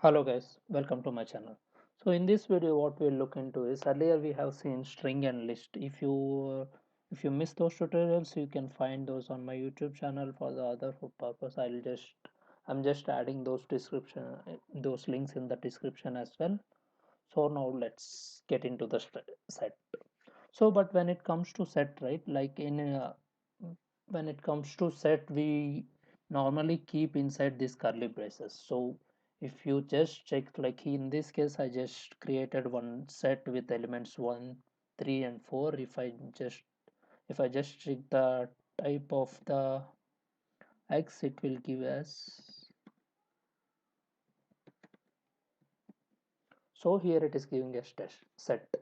Hello guys, welcome to my channel. So in this video what we'll look into is earlier we have seen string and list. If you miss those tutorials you can find those on my YouTube channel. For the other purpose I'm just adding those links in the description as well. So now let's get into the set. So but when it comes to set, right, when it comes to set we normally keep inside these curly braces. So if you just check, like in this case I just created one set with elements 1, 3 and 4. If I just check the type of the x, it will give us, so here it is giving us test set.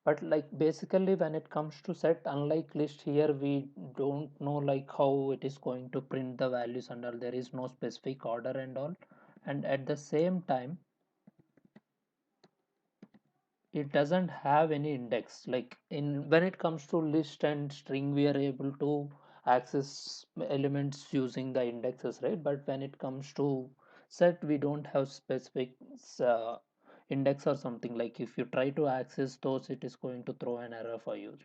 But like basically when it comes to set, unlike list, here we don't know like how it is going to print the values and all. There is no specific order and all. And at the same time it doesn't have any index. Like in when it comes to list and string we are able to access elements using the indexes, right? But when it comes to set we don't have specific uh, index or something. Like if you try to access those, it is going to throw an error for you.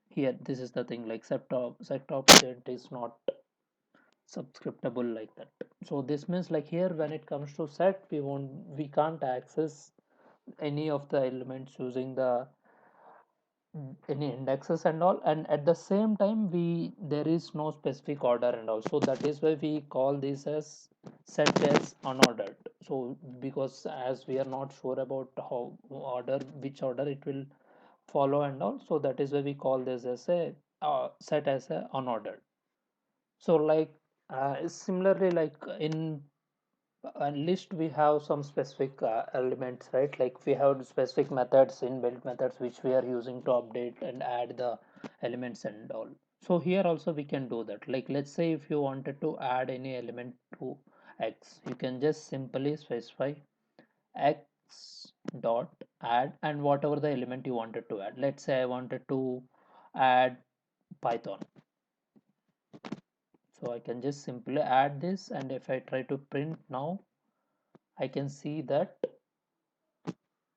Here this is the thing, like set object is not subscriptable like that. So this means like here when it comes to set we can't access any of the elements using the any indexes and all. And at the same time we there is no specific order and all, so that is why we call this as set as unordered. So because as we are not sure about how order which order it will follow and all, so that is why we call this as a set as a unordered. So like similarly, like in list we have some specific elements, right? Like we have specific methods, inbuilt methods, which we are using to update and add the elements and all. So here also we can do that. Like let's say if you wanted to add any element to x, you can just simply specify x dot add and whatever the element you wanted to add. Let's say I wanted to add Python, so I can just simply add this, and if I try to print now I can see that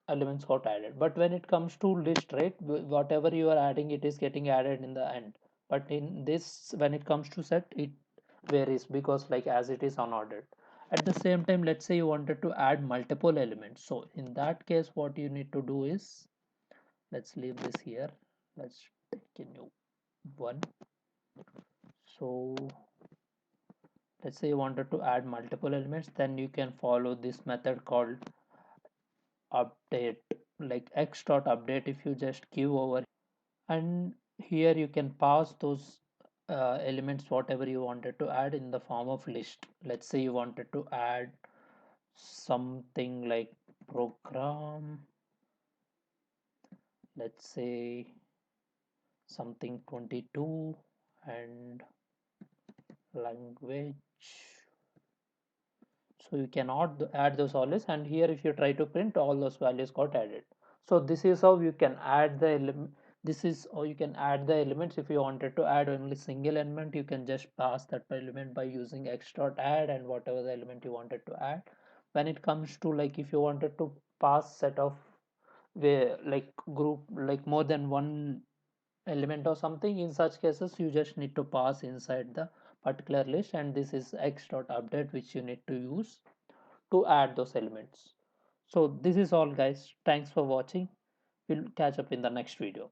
elements got added. But when it comes to list, right, whatever you are adding it is getting added in the end. But in this when it comes to set, it varies because like as it is unordered. At the same time, let's say you wanted to add multiple elements, so in that case what you need to do is, let's leave this here, let's take a new one. So let's say you wanted to add multiple elements, then you can follow this method called update, like x dot update. If you just give over, and here you can pass those elements whatever you wanted to add in the form of list. Let's say you wanted to add something like program, let's say something 22, and language. So you cannot add those always, and here if you try to print, all those values got added. So this is how you can add the element. This is how you can add the elements. If you wanted to add only single element, you can just pass that element by using x dot add and whatever the element you wanted to add. When it comes to like if you wanted to pass set of where like group, like more than one element or something, in such cases you just need to pass inside the particular list, and this is x dot update which you need to use to add those elements. So this is all guys, thanks for watching. We'll catch up in the next video.